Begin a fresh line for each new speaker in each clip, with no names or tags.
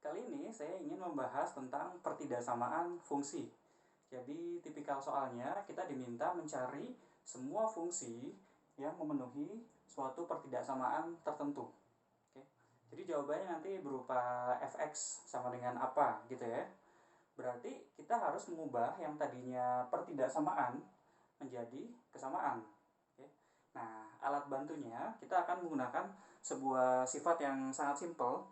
Kali ini saya ingin membahas tentang pertidaksamaan fungsi. Jadi tipikal soalnya kita diminta mencari semua fungsi yang memenuhi suatu pertidaksamaan tertentu. Oke. Jadi jawabannya nanti berupa fx sama dengan apa gitu ya. Berarti kita harus mengubah yang tadinya pertidaksamaan menjadi kesamaan. Oke. Nah, alat bantunya kita akan menggunakan sebuah sifat yang sangat simpel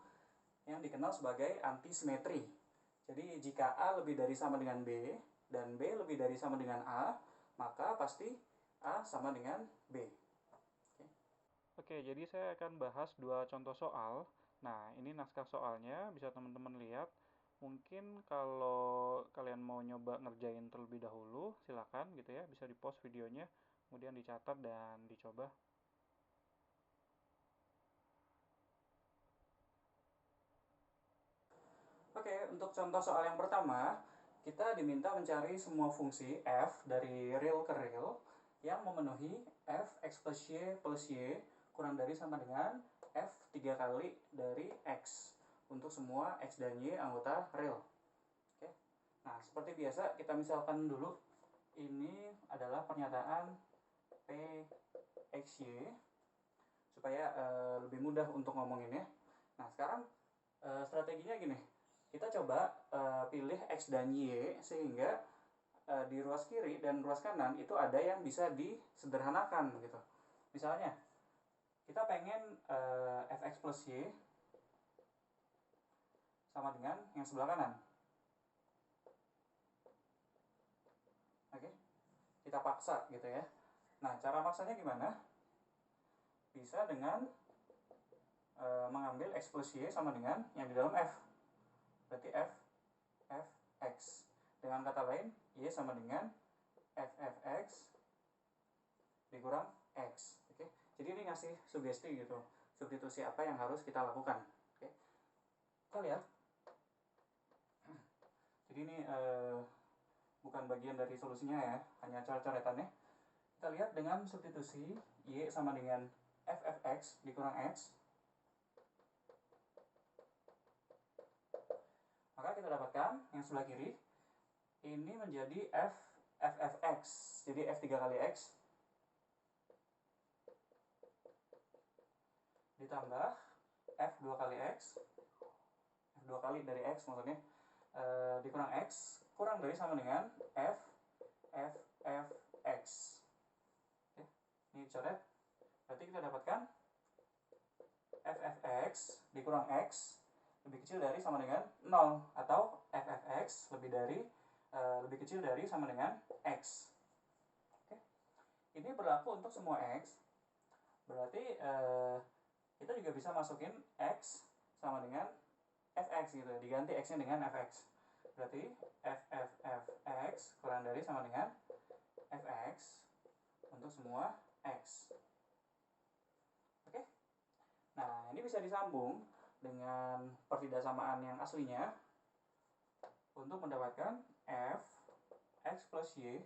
yang dikenal sebagai antisimetri. Jadi jika A lebih dari sama dengan B dan B lebih dari sama dengan A, maka pasti A sama dengan B. Oke, jadi saya akan bahas dua contoh soal. Nah, ini naskah soalnya, bisa teman-teman lihat. Mungkin kalau kalian mau nyoba ngerjain terlebih dahulu, silakan gitu ya, bisa di-pause videonya, kemudian dicatat dan dicoba. Oke, untuk contoh soal yang pertama, kita diminta mencari semua fungsi f dari real ke real yang memenuhi f x plus y kurang dari sama dengan f 3 kali dari x untuk semua x dan y anggota real. Oke. Nah, seperti biasa kita misalkan dulu ini adalah pernyataan p x y supaya lebih mudah untuk ngomonginnya. Nah, sekarang strateginya gini. Kita coba pilih X dan Y sehingga di ruas kiri dan ruas kanan itu ada yang bisa disederhanakan gitu. Misalnya kita pengen fx plus y sama dengan yang sebelah kanan. Oke, kita paksa gitu ya. Nah, cara maksanya gimana? Bisa dengan mengambil x plus y sama dengan yang di dalam f. Berarti fx. Dengan kata lain, y sama dengan fx dikurang x. Oke. Jadi ini ngasih sugesti gitu. Substitusi apa yang harus kita lakukan. Oke. Kita lihat. Jadi ini bukan bagian dari solusinya ya, hanya coret-coretannya. Kita lihat dengan substitusi y sama dengan fx dikurang x. Maka kita dapatkan yang sebelah kiri ini menjadi fx. Jadi f 3 kali x ditambah f 2 kali x, f 2 kali dari x maksudnya, dikurang x kurang dari sama dengan fx. Oke, ini coret. Berarti kita dapatkan fx dikurang x lebih kecil dari sama dengan 0 atau fx lebih kecil dari sama dengan x. Oke. Ini berlaku untuk semua x. Berarti kita juga bisa masukin x sama dengan fx gitu, diganti x-nya dengan fx. Berarti fx kurang dari sama dengan fx untuk semua x. Oke. Nah, ini bisa disambung dengan pertidaksamaan yang aslinya untuk mendapatkan f x plus y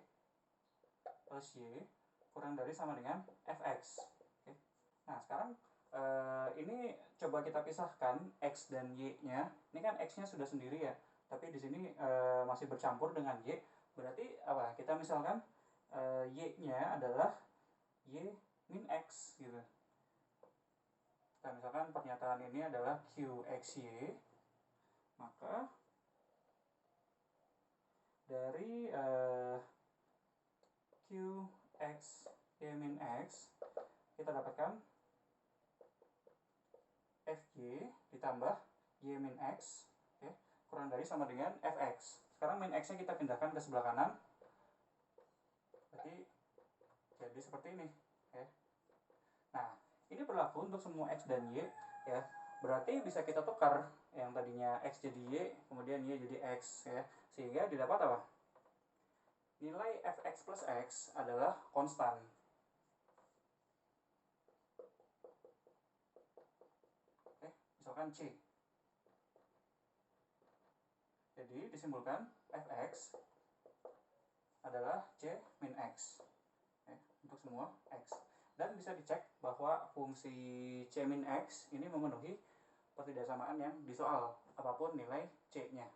kurang dari sama dengan fx. Oke. Nah, sekarang ini coba kita pisahkan x dan y-nya. Ini kan x-nya sudah sendiri ya, tapi di sini masih bercampur dengan y. Berarti apa? Kita misalkan y-nya adalah y min x gitu. Kita misalkan pernyataan ini adalah qxy, maka dari qx y min x kita dapatkan fy ditambah y min x, oke, kurang dari sama dengan fx. Sekarang min x nya kita pindahkan ke sebelah kanan, berarti jadi seperti ini, oke. Nah, ini berlaku untuk semua x dan y ya. Berarti bisa kita tukar yang tadinya x jadi y, kemudian y jadi x ya. Sehingga didapat apa? Nilai fx plus x adalah konstan. Oke, misalkan c. Jadi disimpulkan fx adalah c min x ya, untuk semua x. Dan bisa dicek bahwa fungsi c min x ini memenuhi pertidaksamaan yang di soal. apapun nilai C-nya.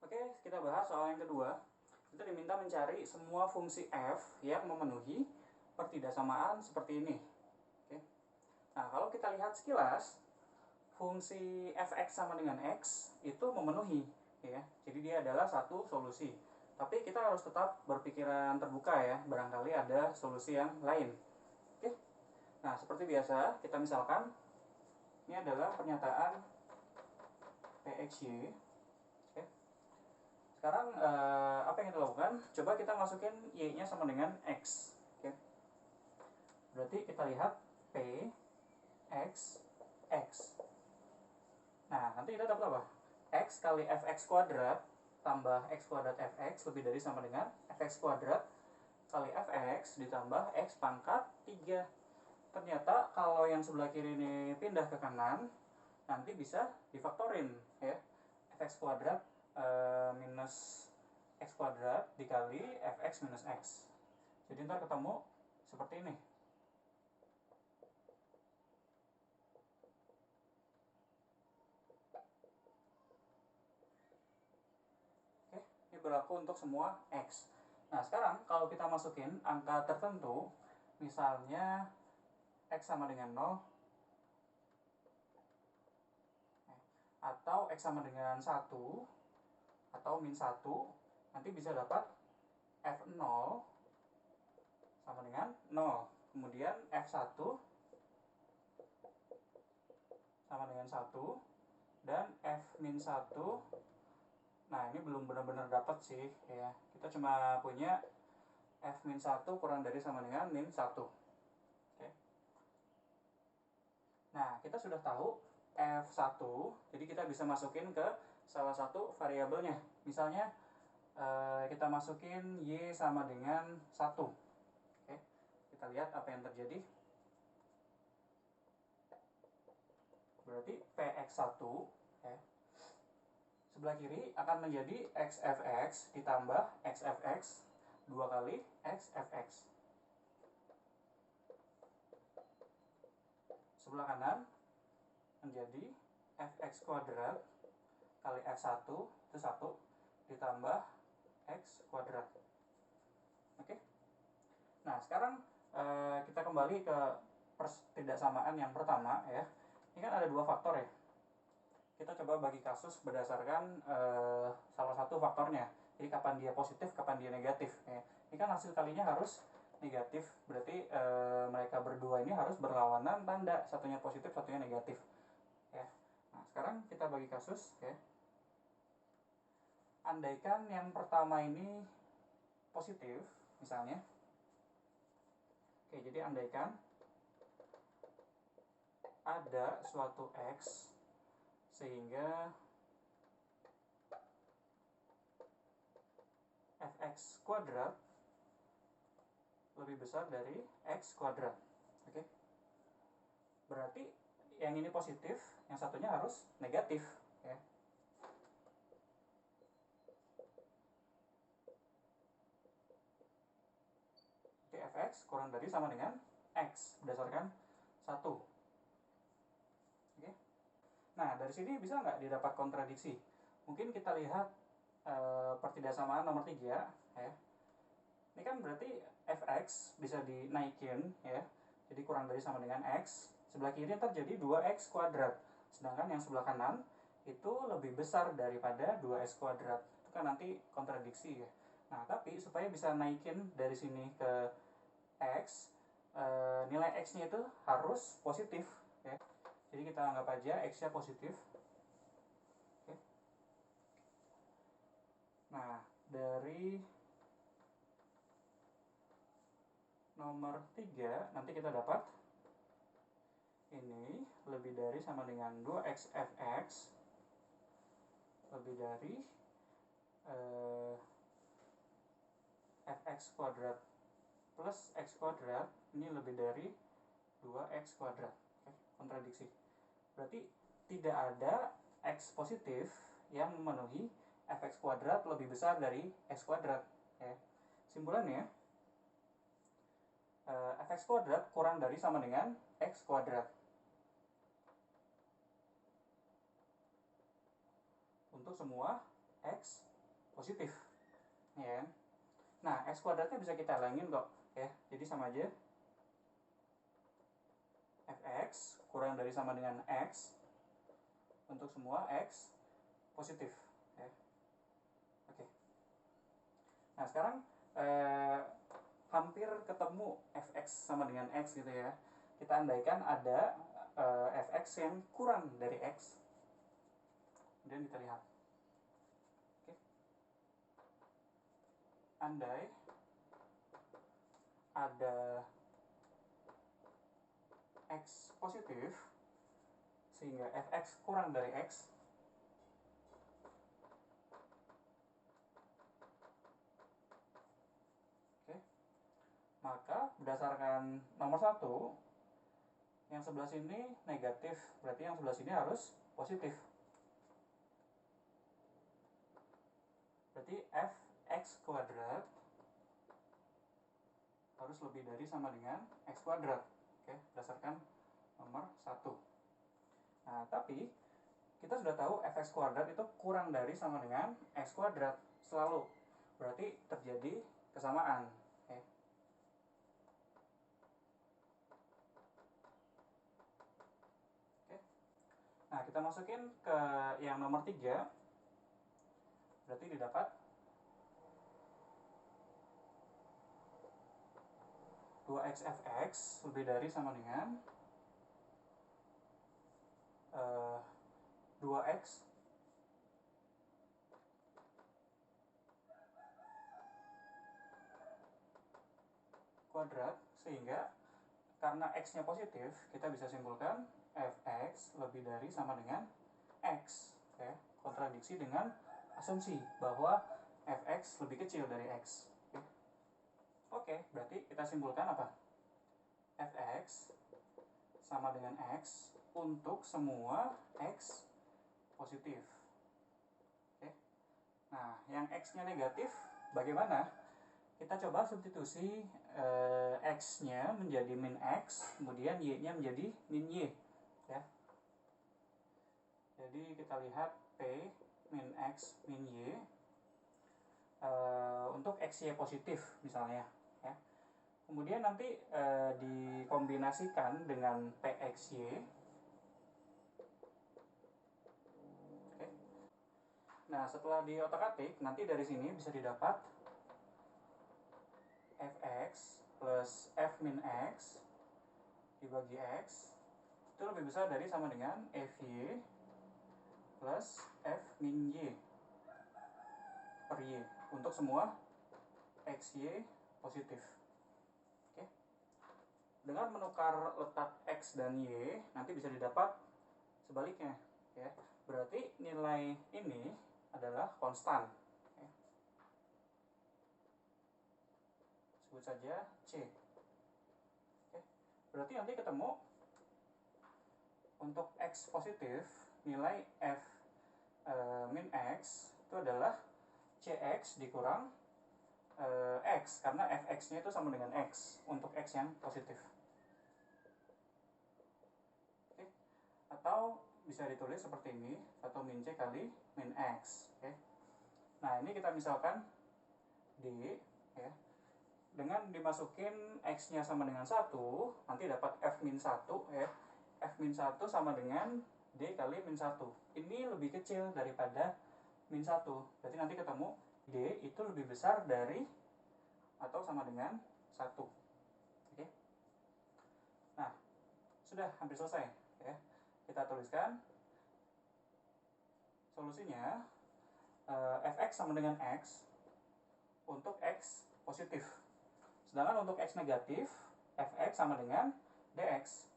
Oke, kita bahas soal yang kedua. Kita diminta mencari semua fungsi f yang memenuhi pertidaksamaan seperti ini. Oke. Nah, kalau kita lihat sekilas, fungsi fx sama dengan x itu memenuhi, ya. Jadi dia adalah satu solusi. Tapi kita harus tetap berpikiran terbuka ya, barangkali ada solusi yang lain. Oke. Nah, seperti biasa, kita misalkan ini adalah pernyataan PXY. Oke. Sekarang apa yang kita lakukan? Coba kita masukin y-nya sama dengan x. Oke. Berarti kita lihat P X X. Nah, nanti kita dapat apa? X kali fx kuadrat tambah x kuadrat fx lebih dari sama dengan fx kuadrat kali fx ditambah x pangkat 3. Ternyata kalau yang sebelah kiri ini pindah ke kanan, nanti bisa difaktorin ya. Fx kuadrat minus x kuadrat dikali fx minus x. Jadi ntar ketemu seperti ini. Oke, ini berlaku untuk semua x. Nah, sekarang kalau kita masukin angka tertentu, misalnya x sama dengan 0 atau x sama dengan 1 atau min 1, nanti bisa dapat f0 sama dengan 0. Kemudian f1 sama dengan 1 dan f min 1. Nah, ini belum benar-benar dapat sih ya. Kita cuma punya f min 1 kurang dari sama dengan min 1. Oke. Nah, kita sudah tahu f1, jadi kita bisa masukin ke salah satu variabelnya. Misalnya kita masukin y sama dengan 1. Oke. Kita lihat apa yang terjadi. Berarti px1 ya, sebelah kiri akan menjadi xfx ditambah xfx 2 kali xfx. Sebelah kanan menjadi fx kuadrat kali f1 itu 1 ditambah x kuadrat. Oke. Nah, sekarang kita kembali ke pertidaksamaan yang pertama ya. Ini kan ada dua faktor ya. Kita coba bagi kasus berdasarkan salah satu faktornya. Jadi kapan dia positif, kapan dia negatif ya. Ini kan hasil kalinya harus negatif, berarti mereka berdua ini harus berlawanan tanda, satunya positif, satunya negatif ya. Nah, sekarang kita bagi kasus ya. Andaikan yang pertama ini positif misalnya. Oke, jadi andaikan ada suatu x sehingga fx kuadrat lebih besar dari x kuadrat. Oke. Berarti yang ini positif, yang satunya harus negatif ya. Oke, fx kurang dari sama dengan x berdasarkan 1. Oke. Nah, dari sini bisa nggak didapat kontradiksi? Mungkin kita lihat pertidaksamaan nomor 3 ya. Ini kan berarti fx bisa dinaikin ya. Jadi kurang dari sama dengan x. Sebelah kiri terjadi 2x kuadrat. Sedangkan yang sebelah kanan itu lebih besar daripada 2x kuadrat. Itu kan nanti kontradiksi ya. Nah, tapi supaya bisa naikin dari sini ke x, nilai x-nya itu harus positif ya. Jadi kita anggap aja x-nya positif. Oke. Nah, dari nomor 3 nanti kita dapat ini lebih dari sama dengan 2x fx lebih dari fx kuadrat plus x kuadrat ini lebih dari 2x kuadrat. Oke, kontradiksi. Berarti tidak ada x positif yang memenuhi fx kuadrat lebih besar dari x kuadrat ya. Simpulannya fx kuadrat kurang dari sama dengan x kuadrat. untuk semua X positif, ya. Nah, X kuadratnya bisa kita hilangin kok, ya. Jadi sama aja, fx kurang dari sama dengan X untuk semua X positif, ya. Oke. Nah, sekarang hampir ketemu fx sama dengan X gitu ya. Kita andaikan ada fx yang kurang dari X. Kemudian kita lihat. Oke. Andai ada X positif sehingga fx kurang dari X, oke, maka berdasarkan nomor 1, yang sebelah sini negatif, berarti yang sebelah sini harus positif. Berarti fx kuadrat harus lebih dari sama dengan x kuadrat, oke, berdasarkan nomor 1. Nah, tapi kita sudah tahu fx kuadrat itu kurang dari sama dengan x kuadrat selalu. Berarti terjadi kesamaan. Oke. Nah, kita masukin ke yang nomor 3. Berarti didapat dua x fx lebih dari sama dengan 2x kuadrat, sehingga karena x-nya positif, kita bisa simpulkan fx lebih dari sama dengan x. Oke, kontradiksi dengan asumsi bahwa fx lebih kecil dari x. Oke, berarti kita simpulkan apa? Fx sama dengan x untuk semua x positif. Oke. Nah, yang x-nya negatif bagaimana? Kita coba substitusi x-nya menjadi min x, kemudian y-nya menjadi min y, ya. Jadi kita lihat p min x min y untuk x-y positif misalnya, ya. Kemudian nanti dikombinasikan dengan pxy. Oke. Nah, setelah di otak-atik, nanti dari sini bisa didapat fx plus f min x dibagi x itu lebih besar dari sama dengan fy plus f min y per y untuk semua xy positif. Oke. Dengan menukar letak x dan y, nanti bisa didapat sebaliknya, ya. Berarti nilai ini adalah konstan. Sebut saja C. Oke. Berarti nanti ketemu untuk x positif, nilai f min x itu adalah cx dikurang x, karena fx-nya itu sama dengan x untuk x yang positif. Oke. Atau bisa ditulis seperti ini, atau min c kali min x. Oke. Nah, ini kita misalkan D, ya. Dengan dimasukin x-nya sama dengan 1, nanti dapat f min 1, ya. F min 1 sama dengan D kali min 1. Ini lebih kecil daripada min 1. Berarti nanti ketemu D itu lebih besar dari atau sama dengan 1. Oke. Nah, sudah hampir selesai, ya. Kita tuliskan solusinya, fx sama dengan x untuk x positif. Sedangkan untuk x negatif, fx sama dengan dx.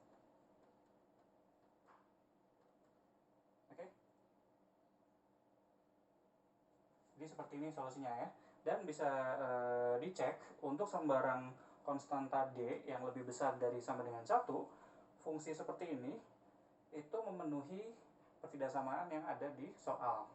Oke. Jadi seperti ini solusinya, ya. Dan bisa dicek untuk sembarang konstanta d yang lebih besar dari sama dengan 1, fungsi seperti ini itu memenuhi pertidaksamaan yang ada di soal.